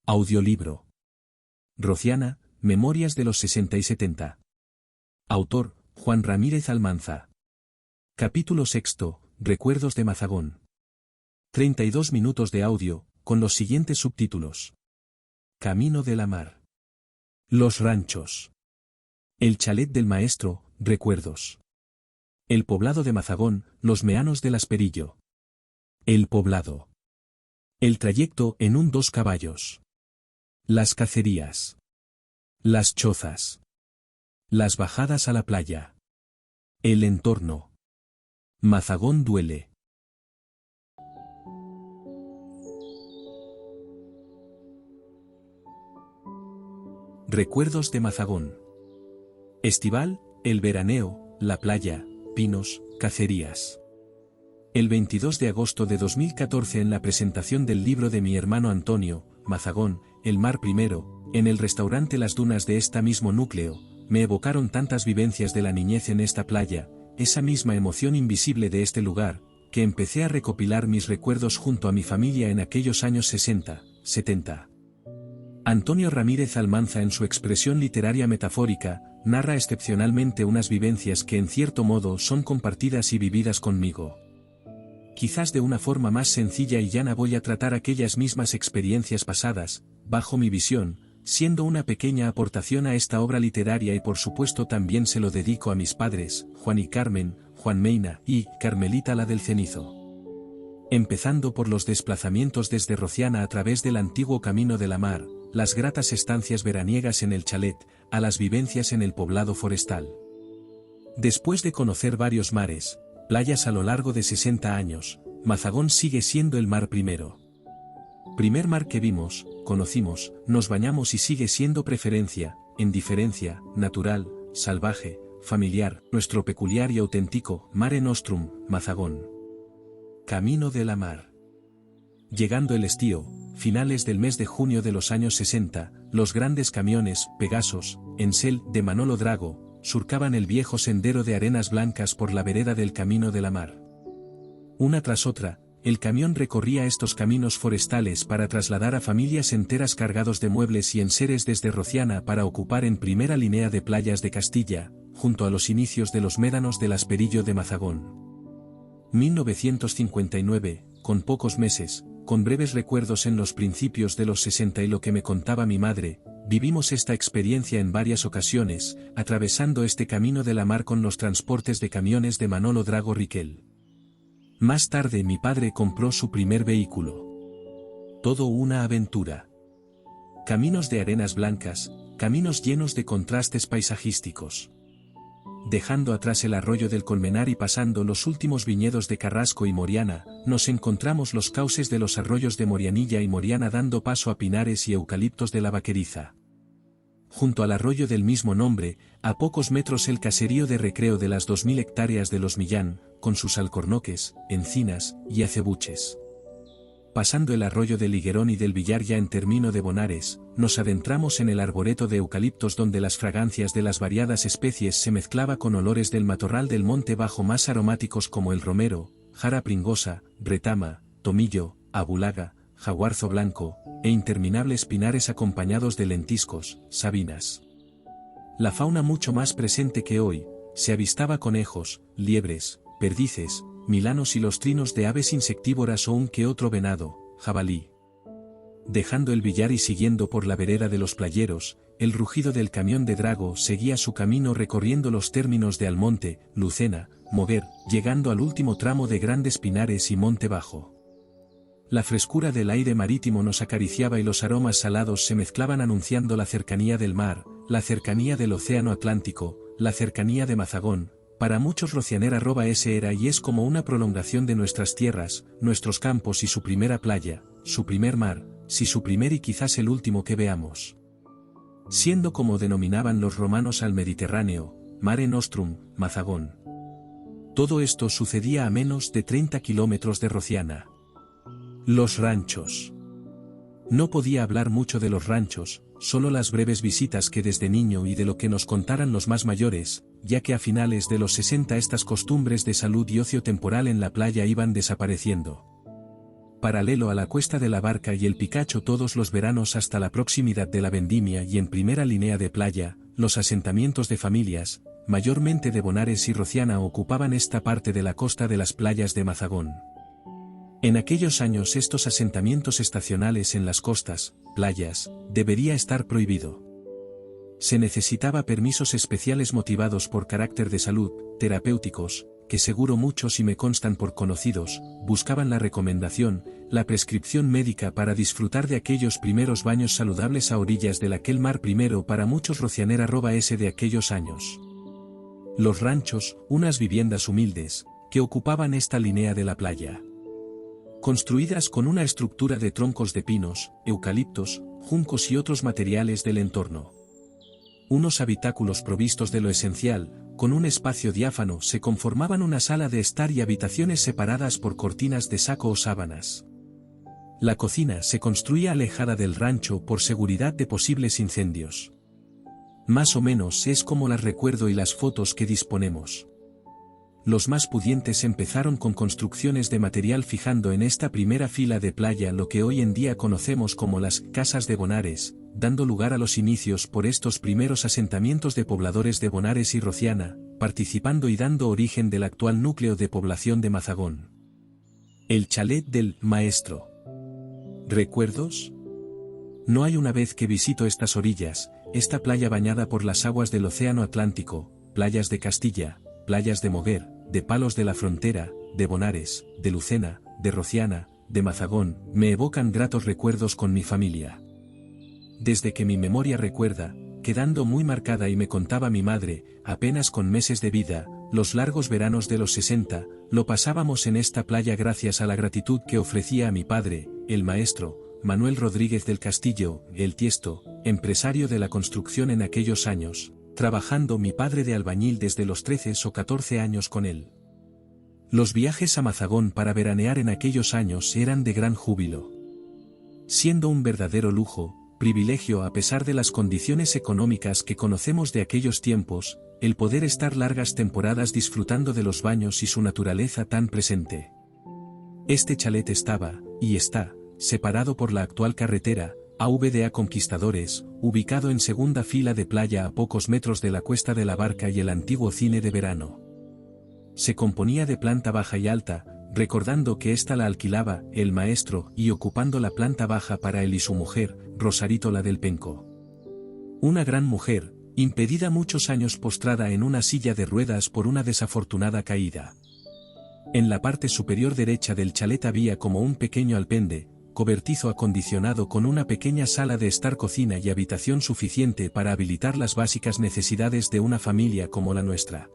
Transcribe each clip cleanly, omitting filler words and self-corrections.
Audiolibro. Rociana, Memorias de los 60 y 70. Autor, Juan Ramírez Almanza. Capítulo 6, Recuerdos de Mazagón. 32 minutos de audio, con los siguientes subtítulos. Camino de la Mar. Los ranchos. El chalet del maestro, recuerdos. El poblado de Mazagón, los meanos del Asperillo. El poblado. El trayecto en un 2 caballos. Las cacerías. Las chozas. Las bajadas a la playa. El entorno. Mazagón duele. Recuerdos de Mazagón. Estival, el veraneo, la playa, pinos, cacerías. El 22 de agosto de 2014 en la presentación del libro de mi hermano Antonio, Mazagón, el mar primero, en el restaurante Las Dunas de este mismo núcleo, me evocaron tantas vivencias de la niñez en esta playa, esa misma emoción invisible de este lugar, que empecé a recopilar mis recuerdos junto a mi familia en aquellos años 60, 70. Antonio Ramírez Almanza en su expresión literaria metafórica, narra excepcionalmente unas vivencias que en cierto modo son compartidas y vividas conmigo. Quizás de una forma más sencilla y llana voy a tratar aquellas mismas experiencias pasadas, bajo mi visión, siendo una pequeña aportación a esta obra literaria y por supuesto también se lo dedico a mis padres, Juan y Carmen, Juan Meina y Carmelita la del Cenizo. Empezando por los desplazamientos desde Rociana a través del antiguo Camino de la Mar, las gratas estancias veraniegas en el chalet, a las vivencias en el poblado forestal. Después de conocer varios mares, playas a lo largo de 60 años, Mazagón sigue siendo el mar primero. Primer mar que vimos, conocimos, nos bañamos y sigue siendo preferencia, en diferencia, natural, salvaje, familiar, nuestro peculiar y auténtico Mare Nostrum, Mazagón. Camino de la Mar. Llegando el estío, finales del mes de junio de los años 60, los grandes camiones, Pegasos, Ensel, de Manolo Drago, surcaban el viejo sendero de arenas blancas por la vereda del Camino de la Mar. Una tras otra, el camión recorría estos caminos forestales para trasladar a familias enteras cargados de muebles y enseres desde Rociana para ocupar en primera línea de playas de Castilla, junto a los inicios de los médanos del Asperillo de Mazagón. 1959, con pocos meses, con breves recuerdos en los principios de los 60 y lo que me contaba mi madre, vivimos esta experiencia en varias ocasiones, atravesando este Camino de la Mar con los transportes de camiones de Manolo Drago Riquel. Más tarde mi padre compró su primer vehículo. Todo una aventura. Caminos de arenas blancas, caminos llenos de contrastes paisajísticos. Dejando atrás el arroyo del Colmenar y pasando los últimos viñedos de Carrasco y Moriana, nos encontramos los cauces de los arroyos de Morianilla y Moriana dando paso a pinares y eucaliptos de la Vaqueriza. Junto al arroyo del mismo nombre, a pocos metros el caserío de recreo de las 2000 hectáreas de Los Millán, con sus alcornoques, encinas y acebuches. Pasando el arroyo del Higuerón y del Villar ya en término de Bonares, nos adentramos en el arboreto de eucaliptos donde las fragancias de las variadas especies se mezclaba con olores del matorral del monte bajo más aromáticos como el romero, jara pringosa, retama, tomillo, abulaga, jaguarzo blanco, e interminables pinares acompañados de lentiscos, sabinas. La fauna mucho más presente que hoy, se avistaba conejos, liebres, perdices, milanos y los trinos de aves insectívoras o un que otro venado, jabalí. Dejando el Villar y siguiendo por la vereda de los playeros, el rugido del camión de Drago seguía su camino recorriendo los términos de Almonte, Lucena, Moguer, llegando al último tramo de Grandes Pinares y Monte Bajo. La frescura del aire marítimo nos acariciaba y los aromas salados se mezclaban anunciando la cercanía del mar, la cercanía del océano Atlántico, la cercanía de Mazagón. Para muchos Rocianer ese era y es como una prolongación de nuestras tierras, nuestros campos y su primera playa, su primer mar, si su primer y quizás el último que veamos. Siendo como denominaban los romanos al Mediterráneo, Mare Nostrum, Mazagón. Todo esto sucedía a menos de 30 kilómetros de Rociana. Los ranchos. No podía hablar mucho de los ranchos, solo las breves visitas que desde niño y de lo que nos contaran los más mayores, ya que a finales de los 60 estas costumbres de salud y ocio temporal en la playa iban desapareciendo. paralelo a la Cuesta de la Barca y el Picacho todos los veranos hasta la proximidad de la vendimia y en primera línea de playa, los asentamientos de familias, mayormente de Bonares y Rociana ocupaban esta parte de la costa de las playas de Mazagón. En aquellos años estos asentamientos estacionales en las costas, playas, debería estar prohibido. Se necesitaba permisos especiales motivados por carácter de salud, terapéuticos, que seguro muchos y me constan por conocidos, buscaban la recomendación, la prescripción médica para disfrutar de aquellos primeros baños saludables a orillas del aquel mar primero para muchos rocianera ese de aquellos años. Los ranchos, unas viviendas humildes, que ocupaban esta línea de la playa. Construidas con una estructura de troncos de pinos, eucaliptos, juncos y otros materiales del entorno. Unos habitáculos provistos de lo esencial, con un espacio diáfano se conformaban una sala de estar y habitaciones separadas por cortinas de saco o sábanas. La cocina se construía alejada del rancho por seguridad de posibles incendios. Más o menos es como las recuerdo y las fotos que disponemos. Los más pudientes empezaron con construcciones de material fijando en esta primera fila de playa lo que hoy en día conocemos como las casas de Bonares, dando lugar a los inicios por estos primeros asentamientos de pobladores de Bonares y Rociana, participando y dando origen del actual núcleo de población de Mazagón. El chalet del maestro. ¿Recuerdos? No hay una vez que visito estas orillas, esta playa bañada por las aguas del Océano Atlántico, playas de Castilla, playas de Moguer, de Palos de la Frontera, de Bonares, de Lucena, de Rociana, de Mazagón, me evocan gratos recuerdos con mi familia. Desde que mi memoria recuerda, quedando muy marcada y me contaba mi madre, apenas con meses de vida, los largos veranos de los 60, lo pasábamos en esta playa gracias a la gratitud que ofrecía a mi padre, el maestro, Manuel Rodríguez del Castillo, el Tiesto, empresario de la construcción en aquellos años, trabajando mi padre de albañil desde los 13 o 14 años con él. Los viajes a Mazagón para veranear en aquellos años eran de gran júbilo. Siendo un verdadero lujo, privilegio a pesar de las condiciones económicas que conocemos de aquellos tiempos, el poder estar largas temporadas disfrutando de los baños y su naturaleza tan presente. Este chalet estaba, y está, separado por la actual carretera, AVDA Conquistadores, ubicado en segunda fila de playa a pocos metros de la Cuesta de la Barca y el antiguo cine de verano. Se componía de planta baja y alta, recordando que ésta la alquilaba el maestro y ocupando la planta baja para él y su mujer, Rosarito la del Penco. Una gran mujer, impedida muchos años postrada en una silla de ruedas por una desafortunada caída. En la parte superior derecha del chalet había como un pequeño alpende, cobertizo acondicionado con una pequeña sala de estar, cocina y habitación suficiente para habilitar las básicas necesidades de una familia como la nuestra.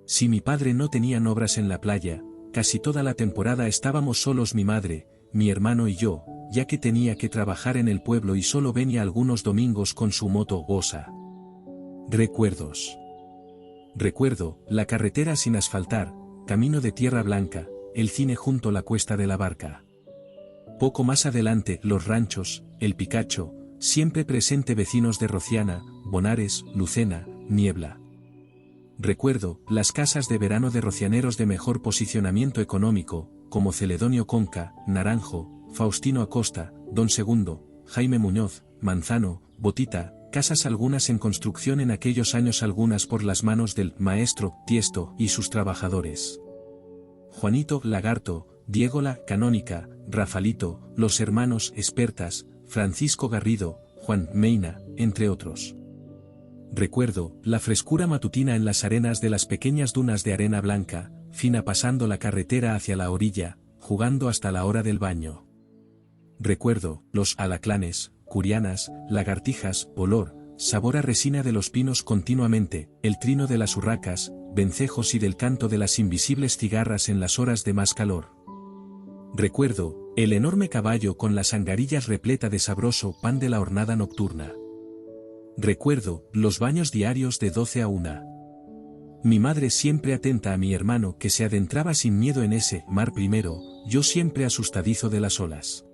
Si mi padre no tenía obras en la playa, casi toda la temporada estábamos solos mi madre, mi hermano y yo, ya que tenía que trabajar en el pueblo y solo venía algunos domingos con su moto Osa. Recuerdos. Recuerdo, la carretera sin asfaltar, camino de tierra blanca, el cine junto a la Cuesta de la Barca. Poco más adelante, los ranchos, el Picacho, siempre presente vecinos de Rociana, Bonares, Lucena, Niebla. Recuerdo, las casas de verano de rocianeros de mejor posicionamiento económico, como Celedonio Conca, Naranjo, Faustino Acosta, Don Segundo, Jaime Muñoz, Manzano, Botita, casas algunas en construcción en aquellos años, algunas por las manos del maestro Tiesto y sus trabajadores. Juanito Lagarto, Diego La Canónica, Rafalito, los hermanos Espertas, Francisco Garrido, Juan Meina, entre otros. Recuerdo, la frescura matutina en las arenas de las pequeñas dunas de arena blanca, fina pasando la carretera hacia la orilla, jugando hasta la hora del baño. Recuerdo, los alaclanes, curianas, lagartijas, olor, sabor a resina de los pinos continuamente, el trino de las urracas, vencejos y del canto de las invisibles cigarras en las horas de más calor. Recuerdo, el enorme caballo con las angarillas repleta de sabroso pan de la hornada nocturna. Recuerdo, los baños diarios de 12 a 1. Mi madre siempre atenta a mi hermano que se adentraba sin miedo en ese mar primero, yo siempre asustadizo de las olas.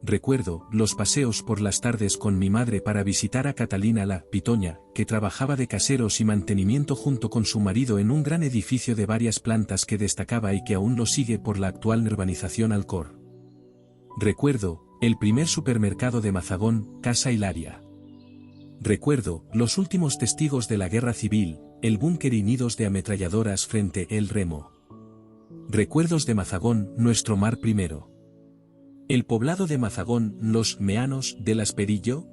Recuerdo, los paseos por las tardes con mi madre para visitar a Catalina la Pitoña, que trabajaba de caseros y mantenimiento junto con su marido en un gran edificio de varias plantas que destacaba y que aún lo sigue por la actual urbanización Alcor. Recuerdo, el primer supermercado de Mazagón, Casa Hilaria. Recuerdo, los últimos testigos de la guerra civil, el búnker y nidos de ametralladoras frente El Remo. Recuerdos de Mazagón, nuestro mar primero. El poblado de Mazagón, los meanos del Asperillo.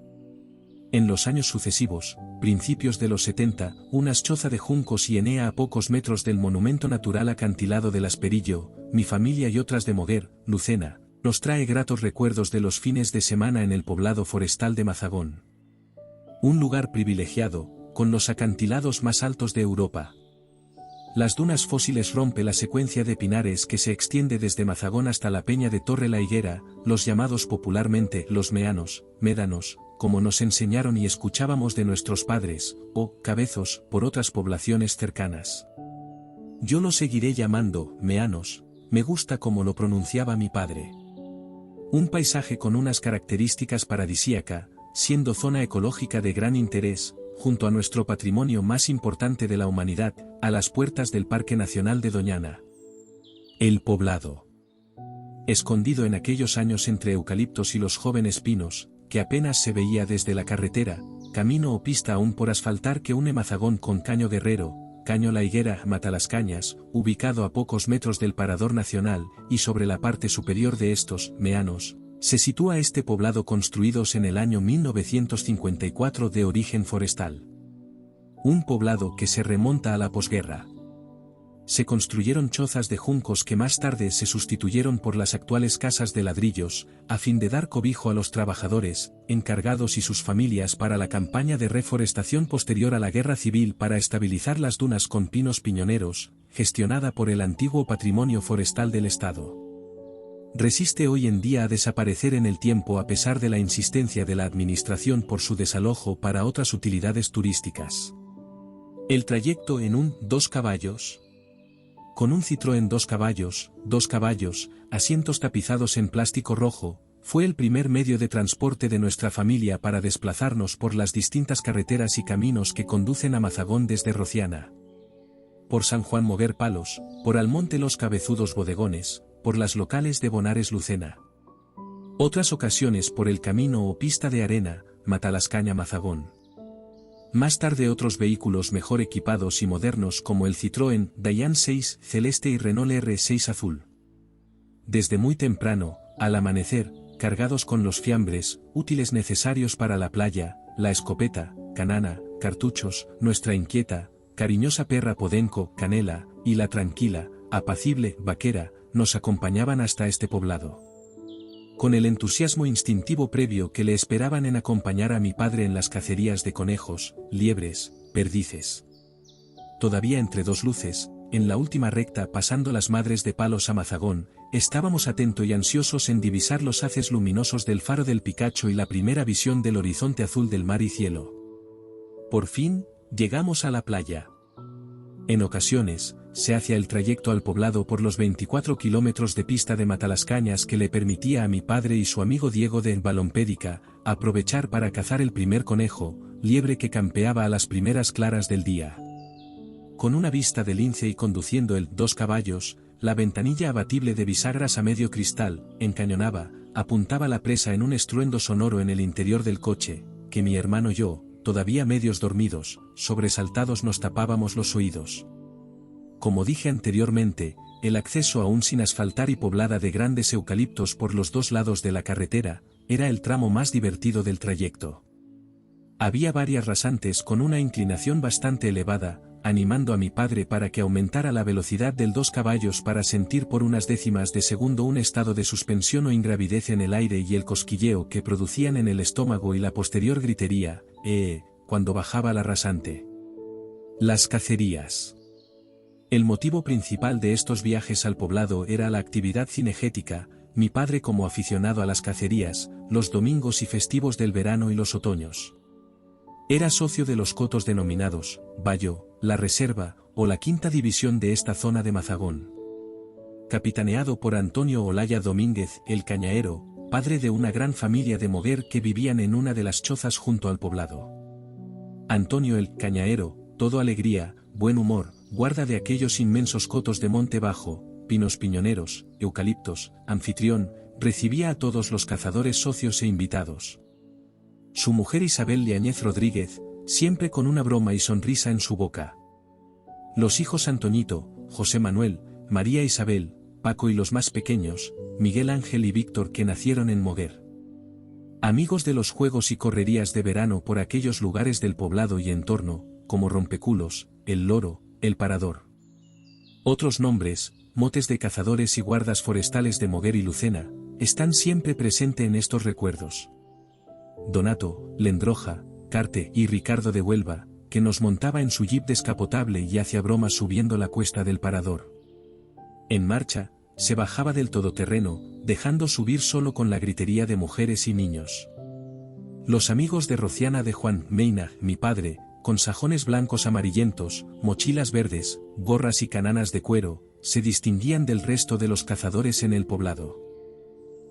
En los años sucesivos, principios de los 70, unas choza de juncos y enea a pocos metros del monumento natural acantilado del Asperillo, mi familia y otras de Moguer, Lucena, nos trae gratos recuerdos de los fines de semana en el poblado forestal de Mazagón. Un lugar privilegiado, con los acantilados más altos de Europa. Las dunas fósiles rompe la secuencia de pinares que se extiende desde Mazagón hasta la peña de Torre la Higuera, los llamados popularmente los meanos, médanos, como nos enseñaron y escuchábamos de nuestros padres, o cabezos, por otras poblaciones cercanas. Yo lo seguiré llamando meanos, me gusta como lo pronunciaba mi padre. Un paisaje con unas características paradisíacas, siendo zona ecológica de gran interés, junto a nuestro patrimonio más importante de la humanidad, a las puertas del Parque Nacional de Doñana. El poblado. Escondido en aquellos años entre eucaliptos y los jóvenes pinos, que apenas se veía desde la carretera, camino o pista aún por asfaltar que une Mazagón con Caño Guerrero, Caño La Higuera, Matalascañas, ubicado a pocos metros del Parador Nacional, y sobre la parte superior de estos, meanos, se sitúa este poblado construidos en el año 1954 de origen forestal. Un poblado que se remonta a la posguerra. Se construyeron chozas de juncos que más tarde se sustituyeron por las actuales casas de ladrillos, a fin de dar cobijo a los trabajadores, encargados y sus familias para la campaña de reforestación posterior a la guerra civil para estabilizar las dunas con pinos piñoneros, gestionada por el antiguo Patrimonio Forestal del Estado. Resiste hoy en día a desaparecer en el tiempo a pesar de la insistencia de la administración por su desalojo para otras utilidades turísticas. El trayecto en un 2 caballos. Con un Citroën 2 caballos, asientos tapizados en plástico rojo, fue el primer medio de transporte de nuestra familia para desplazarnos por las distintas carreteras y caminos que conducen a Mazagón desde Rociana. Por San Juan Moguer Palos, por Almonte Los Cabezudos Bodegones, por las locales de Bonares Lucena. Otras ocasiones por el camino o pista de arena, Matalascaña Mazagón. Más tarde otros vehículos mejor equipados y modernos como el Citroën Dayan 6 celeste y Renault R6 azul. Desde muy temprano, al amanecer, cargados con los fiambres, útiles necesarios para la playa, la escopeta, canana, cartuchos, nuestra inquieta, cariñosa perra Podenco, Canela, y la tranquila, apacible, vaquera, nos acompañaban hasta este poblado. Con el entusiasmo instintivo previo que le esperaban en acompañar a mi padre en las cacerías de conejos, liebres, perdices. Todavía entre dos luces, en la última recta pasando las Madres de Palos a Mazagón, estábamos atentos y ansiosos en divisar los haces luminosos del faro del Picacho y la primera visión del horizonte azul del mar y cielo. Por fin, llegamos a la playa. En ocasiones, se hacía el trayecto al poblado por los 24 kilómetros de pista de Matalascañas que le permitía a mi padre y su amigo Diego de Balompédica, aprovechar para cazar el primer conejo, liebre que campeaba a las primeras claras del día. Con una vista de lince y conduciendo el 2 caballos, la ventanilla abatible de bisagras a medio cristal, encañonaba, apuntaba la presa en un estruendo sonoro en el interior del coche, que mi hermano y yo, todavía medios dormidos, sobresaltados nos tapábamos los oídos. Como dije anteriormente, el acceso aún sin asfaltar y poblada de grandes eucaliptos por los dos lados de la carretera, era el tramo más divertido del trayecto. Había varias rasantes con una inclinación bastante elevada, animando a mi padre para que aumentara la velocidad del 2 caballos para sentir por unas décimas de segundo un estado de suspensión o ingravidez en el aire y el cosquilleo que producían en el estómago y la posterior gritería, cuando bajaba la rasante. Las cacerías. El motivo principal de estos viajes al poblado era la actividad cinegética, mi padre como aficionado a las cacerías, los domingos y festivos del verano y los otoños. Era socio de los cotos denominados, Bayo, la Reserva, o la quinta división de esta zona de Mazagón. Capitaneado por Antonio Olaya Domínguez, el cañaero, padre de una gran familia de Moguer que vivían en una de las chozas junto al poblado. Antonio el cañaero, todo alegría, buen humor, guarda de aquellos inmensos cotos de monte bajo, pinos piñoneros, eucaliptos, anfitrión, recibía a todos los cazadores socios e invitados. Su mujer Isabel Leáñez Rodríguez, siempre con una broma y sonrisa en su boca. Los hijos Antoñito, José Manuel, María Isabel, Paco y los más pequeños, Miguel Ángel y Víctor, que nacieron en Moguer. Amigos de los juegos y correrías de verano por aquellos lugares del poblado y entorno, como Rompeculos, El Loro, El Parador. Otros nombres, motes de cazadores y guardas forestales de Moguer y Lucena, están siempre presentes en estos recuerdos. Donato, Lendroja, Carte y Ricardo de Huelva, que nos montaba en su jeep descapotable y hacía bromas subiendo la cuesta del Parador. En marcha, se bajaba del todoterreno, dejando subir solo con la gritería de mujeres y niños. Los amigos de Rociana de Juan Meina, mi padre, con sajones blancos amarillentos, mochilas verdes, gorras y cananas de cuero, se distinguían del resto de los cazadores en el poblado.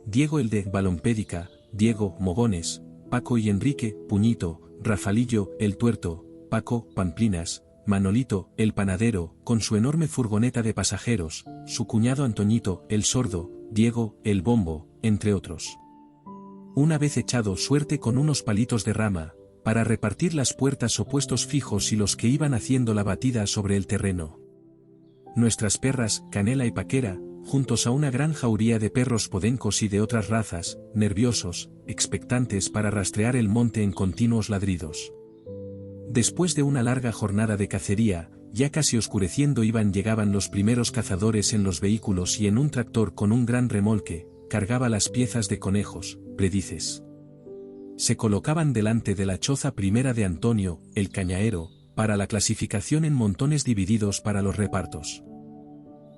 Diego el de Balompédica, Diego, Mogones, Paco y Enrique, Puñito, Rafalillo, el Tuerto, Paco, Pamplinas, Manolito, el panadero, con su enorme furgoneta de pasajeros, su cuñado Antoñito, el sordo, Diego, el bombo, entre otros. Una vez echado suerte con unos palitos de rama, para repartir las puertas o puestos fijos y los que iban haciendo la batida sobre el terreno. Nuestras perras, Canela y Paquera, juntos a una gran jauría de perros podencos y de otras razas, nerviosos, expectantes para rastrear el monte en continuos ladridos. Después de una larga jornada de cacería, ya casi oscureciendo llegaban los primeros cazadores en los vehículos y en un tractor con un gran remolque, cargaba las piezas de conejos, predices. Se colocaban delante de la choza primera de Antonio, el cañaero, para la clasificación en montones divididos para los repartos.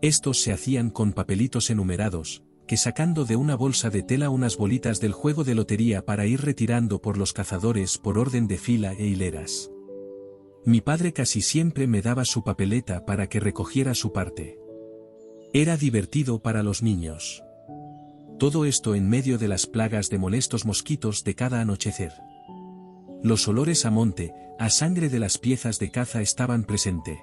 Estos se hacían con papelitos enumerados, que sacando de una bolsa de tela unas bolitas del juego de lotería para ir retirando por los cazadores por orden de fila e hileras. Mi padre casi siempre me daba su papeleta para que recogiera su parte. Era divertido para los niños. Todo esto en medio de las plagas de molestos mosquitos de cada anochecer. Los olores a monte, a sangre de las piezas de caza estaban presentes.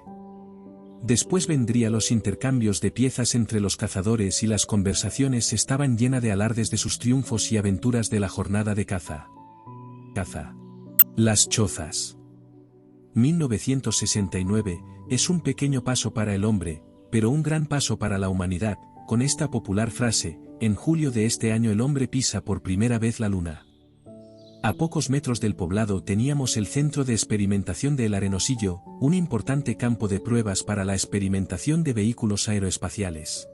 Después vendrían los intercambios de piezas entre los cazadores y las conversaciones estaban llenas de alardes de sus triunfos y aventuras de la jornada de caza. Las chozas. 1969, es un pequeño paso para el hombre, pero un gran paso para la humanidad, con esta popular frase: en julio de este año el hombre pisa por primera vez la luna. A pocos metros del poblado teníamos el centro de experimentación de El Arenosillo, un importante campo de pruebas para la experimentación de vehículos aeroespaciales.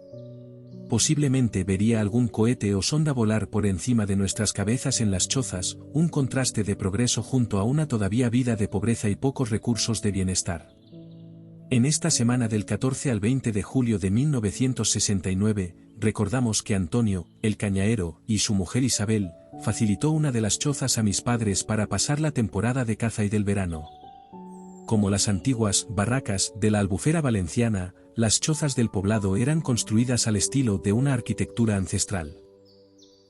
Posiblemente vería algún cohete o sonda volar por encima de nuestras cabezas en las chozas, un contraste de progreso junto a una todavía vida de pobreza y pocos recursos de bienestar. En esta semana del 14 al 20 de julio de 1969, recordamos que Antonio, el cañaero, y su mujer Isabel, facilitó una de las chozas a mis padres para pasar la temporada de caza y del verano. Como las antiguas barracas de la Albufera valenciana, las chozas del poblado eran construidas al estilo de una arquitectura ancestral.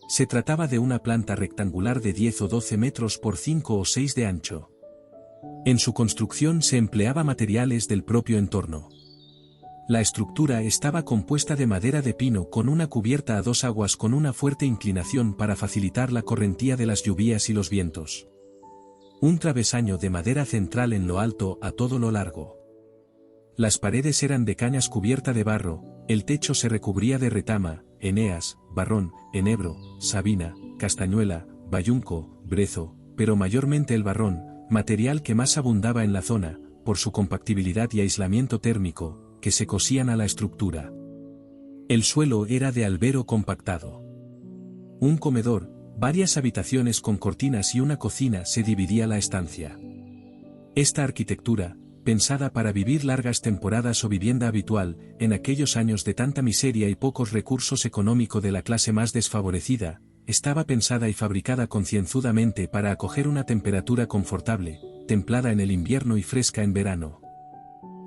Se trataba de una planta rectangular de 10 o 12 metros por 5 o 6 de ancho. En su construcción se empleaba materiales del propio entorno. La estructura estaba compuesta de madera de pino con una cubierta a dos aguas con una fuerte inclinación para facilitar la correntía de las lluvias y los vientos. Un travesaño de madera central en lo alto a todo lo largo. Las paredes eran de cañas cubierta de barro, el techo se recubría de retama, eneas, barrón, enebro, sabina, castañuela, bayunco, brezo, pero mayormente el barrón, material que más abundaba en la zona, por su compactibilidad y aislamiento térmico, que se cosían a la estructura. El suelo era de albero compactado. Un comedor, varias habitaciones con cortinas y una cocina se dividía la estancia. Esta arquitectura, pensada para vivir largas temporadas o vivienda habitual, en aquellos años de tanta miseria y pocos recursos económicos de la clase más desfavorecida, estaba pensada y fabricada concienzudamente para acoger una temperatura confortable, templada en el invierno y fresca en verano.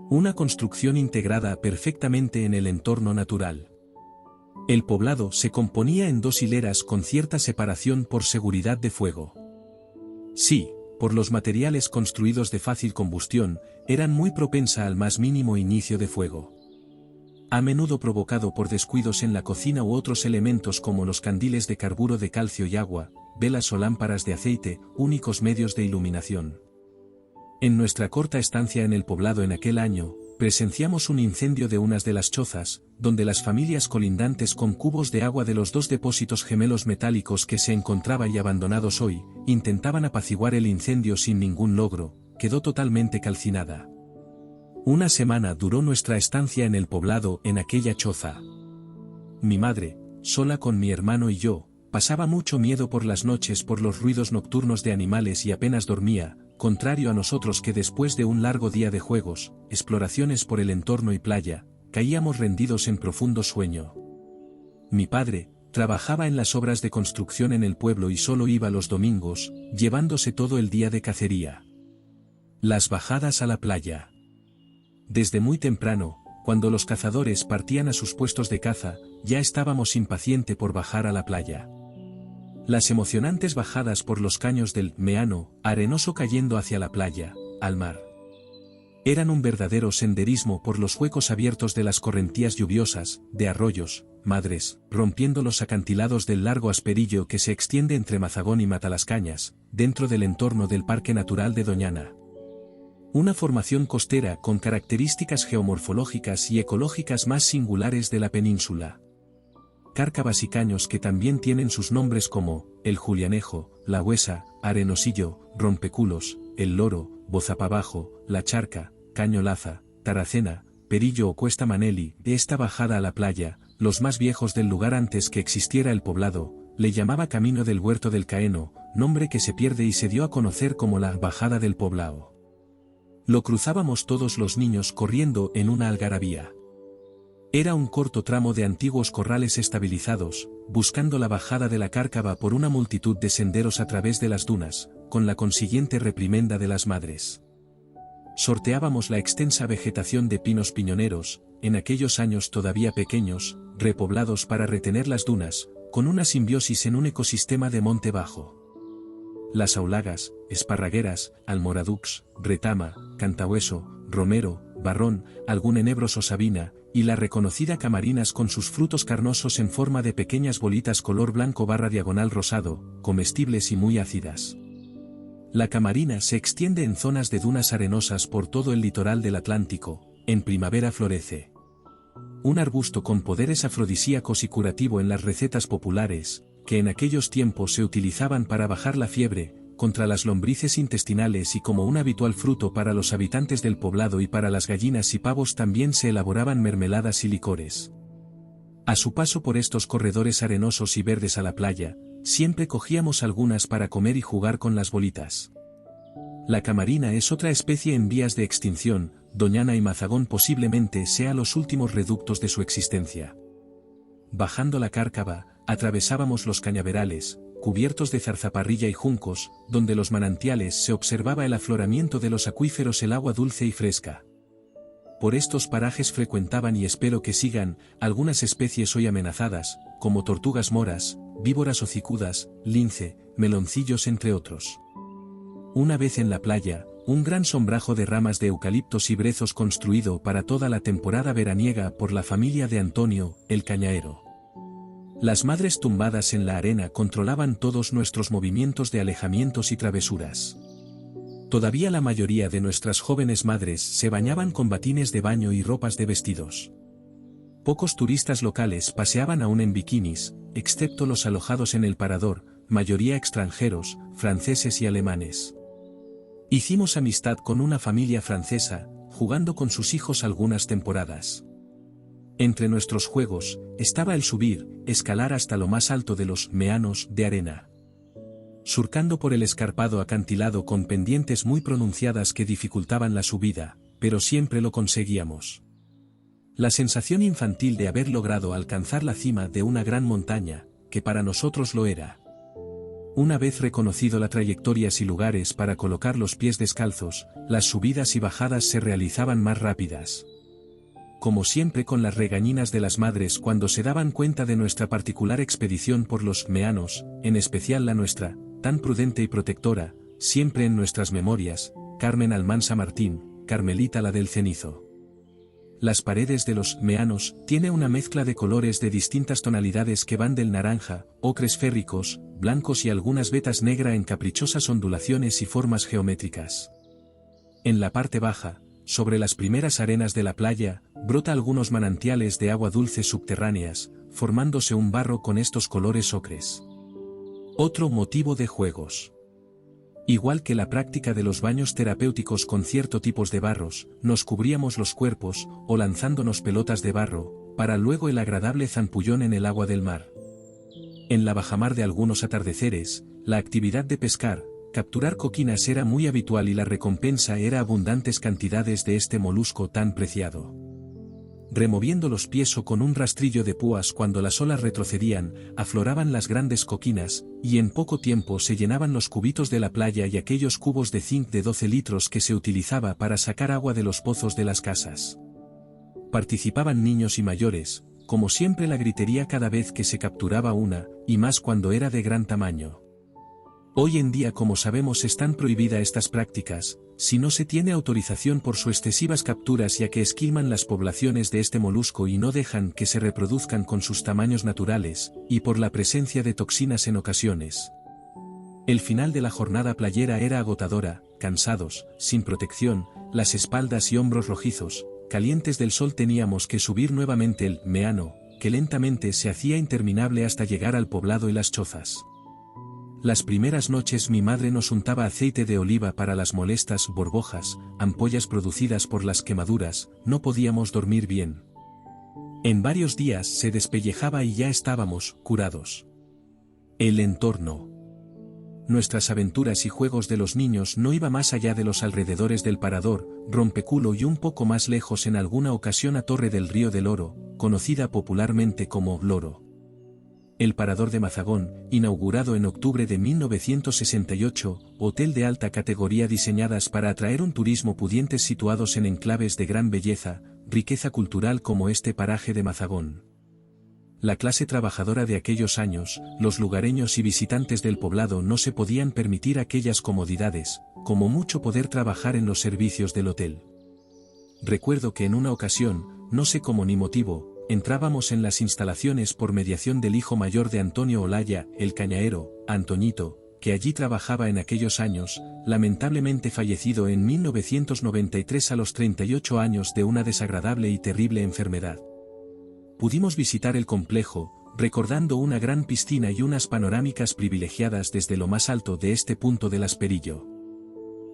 Una construcción integrada perfectamente en el entorno natural. El poblado se componía en dos hileras con cierta separación por seguridad de fuego. Sí, por los materiales construidos de fácil combustión, eran muy propensa al más mínimo inicio de fuego. a menudo provocado por descuidos en la cocina u otros elementos como los candiles de carburo de calcio y agua, velas o lámparas de aceite, únicos medios de iluminación. En nuestra corta estancia en el poblado en aquel año, presenciamos un incendio de unas de las chozas, donde las familias colindantes con cubos de agua de los dos depósitos gemelos metálicos que se encontraban y abandonados hoy, intentaban apaciguar el incendio sin ningún logro, quedó totalmente calcinada. Una semana duró nuestra estancia en el poblado en aquella choza. Mi madre, sola con mi hermano y yo, pasaba mucho miedo por las noches por los ruidos nocturnos de animales y apenas dormía, contrario a nosotros que después de un largo día de juegos, exploraciones por el entorno y playa, caíamos rendidos en profundo sueño. Mi padre, trabajaba en las obras de construcción en el pueblo y solo iba los domingos, llevándose todo el día de cacería. Las bajadas a la playa. Desde muy temprano, cuando los cazadores partían a sus puestos de caza, ya estábamos impacientes por bajar a la playa. Las emocionantes bajadas por los caños del Meano, arenoso cayendo hacia la playa, al mar. Eran un verdadero senderismo por los huecos abiertos de las correntías lluviosas, de arroyos, madres, rompiendo los acantilados del largo asperillo que se extiende entre Mazagón y Matalascañas, dentro del entorno del Parque Natural de Doñana. Una formación costera con características geomorfológicas y ecológicas más singulares de la península. Cárcavas y caños que también tienen sus nombres como, el Julianejo, la Huesa, Arenosillo, Rompeculos, el Loro, Bozapabajo, la Charca, Caño Laza, Taracena, Perillo o Cuesta Maneli. De esta bajada a la playa, los más viejos del lugar antes que existiera el poblado, le llamaba Camino del Huerto del Caeno, nombre que se pierde y se dio a conocer como la Bajada del Poblao. Lo cruzábamos todos los niños corriendo en una algarabía. Era un corto tramo de antiguos corrales estabilizados, buscando la bajada de la Cárcava por una multitud de senderos a través de las dunas, con la consiguiente reprimenda de las madres. Sorteábamos la extensa vegetación de pinos piñoneros, en aquellos años todavía pequeños, repoblados para retener las dunas, con una simbiosis en un ecosistema de monte bajo. Las aulagas, esparragueras, almoradux, retama, cantahueso, romero, barrón, algún enebros o sabina, y la reconocida camarinas con sus frutos carnosos en forma de pequeñas bolitas color blanco / diagonal rosado, comestibles y muy ácidas. La camarina se extiende en zonas de dunas arenosas por todo el litoral del Atlántico, en primavera florece. Un arbusto con poderes afrodisíacos y curativo en las recetas populares, que en aquellos tiempos se utilizaban para bajar la fiebre, contra las lombrices intestinales y como un habitual fruto para los habitantes del poblado y para las gallinas y pavos también se elaboraban mermeladas y licores. A su paso por estos corredores arenosos y verdes a la playa, siempre cogíamos algunas para comer y jugar con las bolitas. La camarina es otra especie en vías de extinción, Doñana y Mazagón posiblemente sean los últimos reductos de su existencia. Bajando la Cárcava, atravesábamos los cañaverales, cubiertos de zarzaparrilla y juncos, donde los manantiales se observaba el afloramiento de los acuíferos, el agua dulce y fresca. Por estos parajes frecuentaban y espero que sigan, algunas especies hoy amenazadas, como tortugas moras, víboras hocicudas, lince, meloncillos entre otros. Una vez en la playa, un gran sombrajo de ramas de eucaliptos y brezos construido para toda la temporada veraniega por la familia de Antonio, el cañaero. Las madres tumbadas en la arena controlaban todos nuestros movimientos de alejamientos y travesuras. Todavía la mayoría de nuestras jóvenes madres se bañaban con batines de baño y ropas de vestidos. Pocos turistas locales paseaban aún en bikinis, excepto los alojados en el parador, mayoría extranjeros, franceses y alemanes. Hicimos amistad con una familia francesa, jugando con sus hijos algunas temporadas. Entre nuestros juegos, estaba el subir, escalar hasta lo más alto de los meanos de arena. Surcando por el escarpado acantilado con pendientes muy pronunciadas que dificultaban la subida, pero siempre lo conseguíamos. La sensación infantil de haber logrado alcanzar la cima de una gran montaña, que para nosotros lo era. Una vez reconocido la trayectorias y lugares para colocar los pies descalzos, las subidas y bajadas se realizaban más rápidas. Como siempre con las regañinas de las madres cuando se daban cuenta de nuestra particular expedición por los meanos, en especial la nuestra, tan prudente y protectora, siempre en nuestras memorias, Carmen Almansa Martín, Carmelita la del Cenizo. Las paredes de los meanos tiene una mezcla de colores de distintas tonalidades que van del naranja, ocres férricos, blancos y algunas vetas negra en caprichosas ondulaciones y formas geométricas. En la parte baja, sobre las primeras arenas de la playa, brota algunos manantiales de agua dulce subterráneas, formándose un barro con estos colores ocres. Otro motivo de juegos. Igual que la práctica de los baños terapéuticos con ciertos tipos de barros, nos cubríamos los cuerpos, o lanzándonos pelotas de barro, para luego el agradable zampullón en el agua del mar. En la bajamar de algunos atardeceres, la actividad de pescar, capturar coquinas era muy habitual y la recompensa era abundantes cantidades de este molusco tan preciado. Removiendo los pies o con un rastrillo de púas cuando las olas retrocedían, afloraban las grandes coquinas, y en poco tiempo se llenaban los cubitos de la playa y aquellos cubos de zinc de 12 litros que se utilizaba para sacar agua de los pozos de las casas. Participaban niños y mayores, como siempre la gritería cada vez que se capturaba una, y más cuando era de gran tamaño. Hoy en día, como sabemos, están prohibidas estas prácticas, si no se tiene autorización por sus excesivas capturas, ya que esquilman las poblaciones de este molusco y no dejan que se reproduzcan con sus tamaños naturales, y por la presencia de toxinas en ocasiones. El final de la jornada playera era agotadora, cansados, sin protección, las espaldas y hombros rojizos, calientes del sol, teníamos que subir nuevamente el meano, que lentamente se hacía interminable hasta llegar al poblado y las chozas. Las primeras noches mi madre nos untaba aceite de oliva para las molestas burbujas, ampollas producidas por las quemaduras, no podíamos dormir bien. En varios días se despellejaba y ya estábamos curados. El entorno. Nuestras aventuras y juegos de los niños no iba más allá de los alrededores del Parador, Rompeculo y un poco más lejos en alguna ocasión a Torre del Río del Oro, conocida popularmente como Loro. El Parador de Mazagón, inaugurado en octubre de 1968, hotel de alta categoría diseñadas para atraer un turismo pudientes situados en enclaves de gran belleza, riqueza cultural como este paraje de Mazagón. La clase trabajadora de aquellos años, los lugareños y visitantes del poblado no se podían permitir aquellas comodidades, como mucho poder trabajar en los servicios del hotel. Recuerdo que en una ocasión, no sé cómo ni motivo, entrábamos en las instalaciones por mediación del hijo mayor de Antonio Olaya, el cañaero, Antoñito, que allí trabajaba en aquellos años, lamentablemente fallecido en 1993 a los 38 años de una desagradable y terrible enfermedad. Pudimos visitar el complejo, recordando una gran piscina y unas panorámicas privilegiadas desde lo más alto de este punto del Asperillo.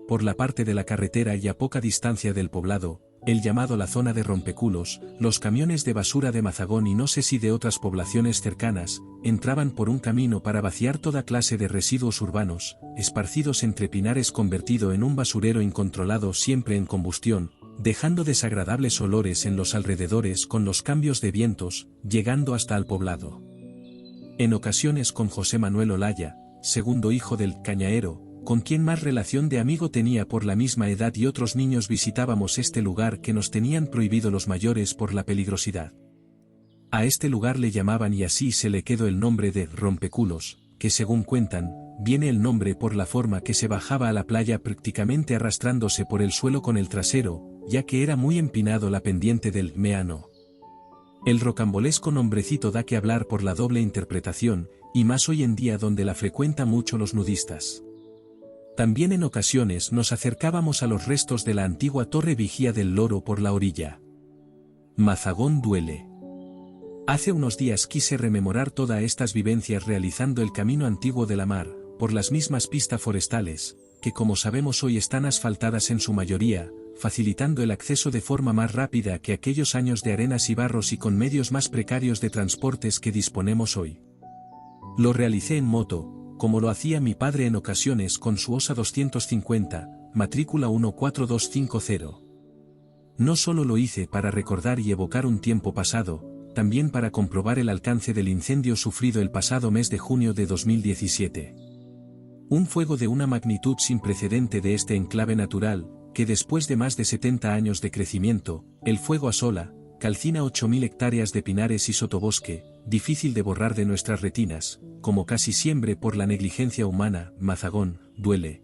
Por la parte de la carretera y a poca distancia del poblado, el llamado la zona de Rompeculos, los camiones de basura de Mazagón y no sé si de otras poblaciones cercanas, entraban por un camino para vaciar toda clase de residuos urbanos, esparcidos entre pinares, convertido en un basurero incontrolado siempre en combustión, dejando desagradables olores en los alrededores con los cambios de vientos, llegando hasta al poblado. En ocasiones con José Manuel Olaya, segundo hijo del cañaero, con quien más relación de amigo tenía por la misma edad, y otros niños visitábamos este lugar que nos tenían prohibido los mayores por la peligrosidad. A este lugar le llamaban, y así se le quedó el nombre de Rompeculos, que según cuentan, viene el nombre por la forma que se bajaba a la playa prácticamente arrastrándose por el suelo con el trasero, ya que era muy empinado la pendiente del meano. El rocambolesco nombrecito da que hablar por la doble interpretación, y más hoy en día donde la frecuentan mucho los nudistas. También en ocasiones nos acercábamos a los restos de la antigua torre vigía del Loro por la orilla. Mazagón duele. Hace unos días quise rememorar todas estas vivencias realizando el camino antiguo de la mar, por las mismas pistas forestales, que como sabemos hoy están asfaltadas en su mayoría, facilitando el acceso de forma más rápida que aquellos años de arenas y barros y con medios más precarios de transportes que disponemos hoy. Lo realicé en moto, como lo hacía mi padre en ocasiones con su Osa 250, matrícula 14250. No solo lo hice para recordar y evocar un tiempo pasado, también para comprobar el alcance del incendio sufrido el pasado mes de junio de 2017. Un fuego de una magnitud sin precedente de este enclave natural, que después de más de 70 años de crecimiento, el fuego asola, calcina 8.000 hectáreas de pinares y sotobosque, difícil de borrar de nuestras retinas, como casi siempre por la negligencia humana. Mazagón duele.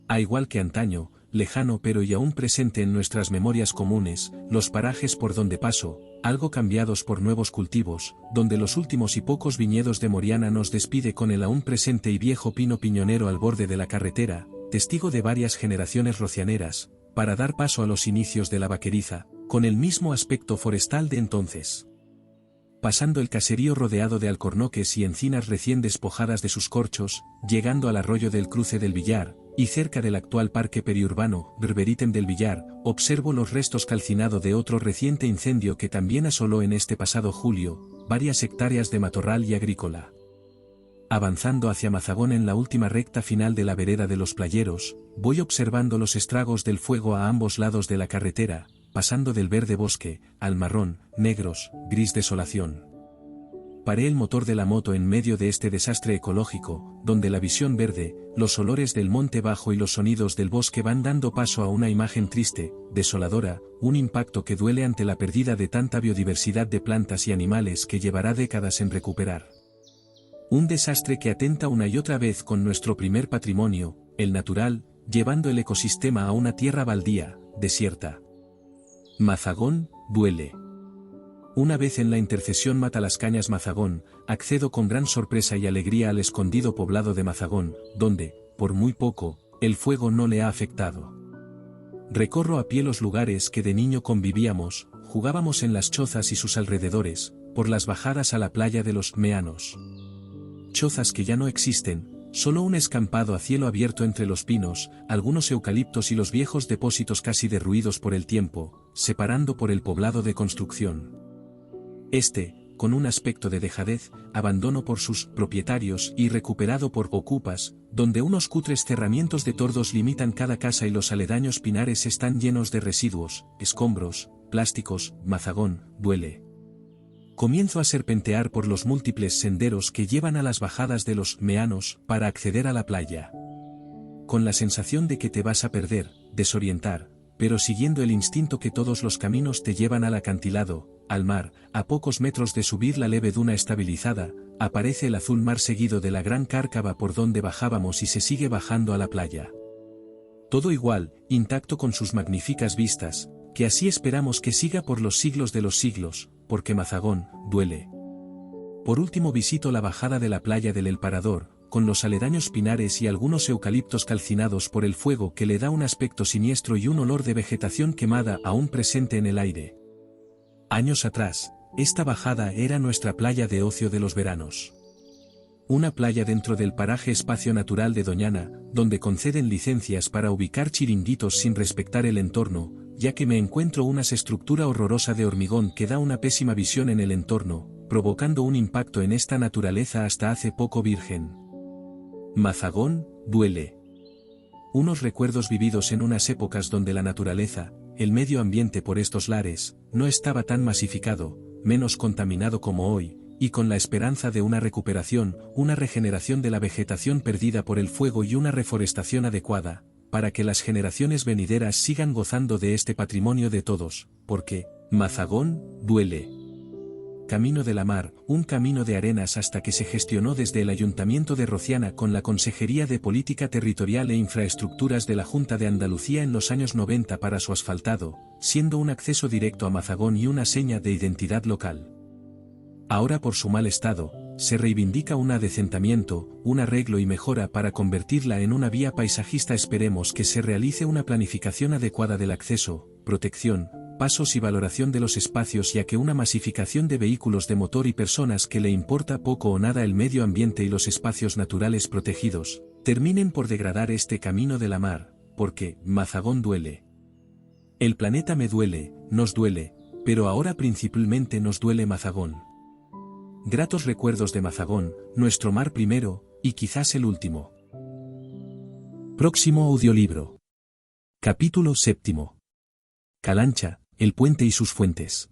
A igual que antaño, lejano pero y aún presente en nuestras memorias comunes, los parajes por donde paso, algo cambiados por nuevos cultivos, donde los últimos y pocos viñedos de Moriana nos despide con el aún presente y viejo pino piñonero al borde de la carretera, testigo de varias generaciones rocianeras, para dar paso a los inicios de la Vaqueriza, con el mismo aspecto forestal de entonces. Pasando el caserío rodeado de alcornoques y encinas recién despojadas de sus corchos, llegando al arroyo del Cruce del Villar, y cerca del actual parque periurbano, Berberitem del Villar, observo los restos calcinado de otro reciente incendio que también asoló en este pasado julio, varias hectáreas de matorral y agrícola. Avanzando hacia Mazagón en la última recta final de la vereda de los Playeros, voy observando los estragos del fuego a ambos lados de la carretera, pasando del verde bosque, al marrón, negros, gris desolación. Paré el motor de la moto en medio de este desastre ecológico, donde la visión verde, los olores del monte bajo y los sonidos del bosque van dando paso a una imagen triste, desoladora, un impacto que duele ante la pérdida de tanta biodiversidad de plantas y animales que llevará décadas en recuperar. Un desastre que atenta una y otra vez con nuestro primer patrimonio, el natural, llevando el ecosistema a una tierra baldía, desierta. Mazagón, duele. Una vez en la intercesión Matalascañas-Mazagón, accedo con gran sorpresa y alegría al escondido poblado de Mazagón, donde, por muy poco, el fuego no le ha afectado. Recorro a pie los lugares que de niño convivíamos, jugábamos en las chozas y sus alrededores, por las bajadas a la playa de los Meanos. Chozas que ya no existen, solo un escampado a cielo abierto entre los pinos, algunos eucaliptos y los viejos depósitos casi derruidos por el tiempo, separando por el poblado de construcción. Con un aspecto de dejadez, abandono por sus propietarios y recuperado por ocupas, donde unos cutres cerramientos de tordos limitan cada casa y los aledaños pinares están llenos de residuos, escombros, plásticos. Mazagón, duele. Comienzo a serpentear por los múltiples senderos que llevan a las bajadas de los Meanos para acceder a la playa. Con la sensación de que te vas a perder, desorientar, pero siguiendo el instinto que todos los caminos te llevan al acantilado, al mar, a pocos metros de subir la leve duna estabilizada, aparece el azul mar seguido de la gran cárcava por donde bajábamos y se sigue bajando a la playa. Todo igual, intacto con sus magníficas vistas, que así esperamos que siga por los siglos de los siglos, porque Mazagón, duele. Por último visito la bajada de la playa del El Parador, con los aledaños pinares y algunos eucaliptos calcinados por el fuego que le da un aspecto siniestro y un olor de vegetación quemada aún presente en el aire. Años atrás, esta bajada era nuestra playa de ocio de los veranos. Una playa dentro del paraje Espacio Natural de Doñana, donde conceden licencias para ubicar chiringuitos sin respetar el entorno, ya que me encuentro una estructura horrorosa de hormigón que da una pésima visión en el entorno, provocando un impacto en esta naturaleza hasta hace poco virgen. Mazagón, duele. Unos recuerdos vividos en unas épocas donde la naturaleza, el medio ambiente por estos lares, no estaba tan masificado, menos contaminado como hoy, y con la esperanza de una recuperación, una regeneración de la vegetación perdida por el fuego y una reforestación adecuada, para que las generaciones venideras sigan gozando de este patrimonio de todos, porque, Mazagón, duele. Camino de la Mar, un camino de arenas hasta que se gestionó desde el Ayuntamiento de Rociana con la Consejería de Política Territorial e Infraestructuras de la Junta de Andalucía en los años 90 para su asfaltado, siendo un acceso directo a Mazagón y una seña de identidad local. Ahora por su mal estado, se reivindica un adecentamiento, un arreglo y mejora para convertirla en una vía paisajista. Esperemos que se realice una planificación adecuada del acceso, protección, pasos y valoración de los espacios, ya que una masificación de vehículos de motor y personas que le importa poco o nada el medio ambiente y los espacios naturales protegidos, terminen por degradar este camino de la mar, porque Mazagón duele. El planeta me duele, nos duele, pero ahora principalmente nos duele Mazagón. Gratos recuerdos de Mazagón, nuestro mar primero, y quizás el último. Próximo audiolibro. Capítulo 7. Calancha, el puente y sus fuentes.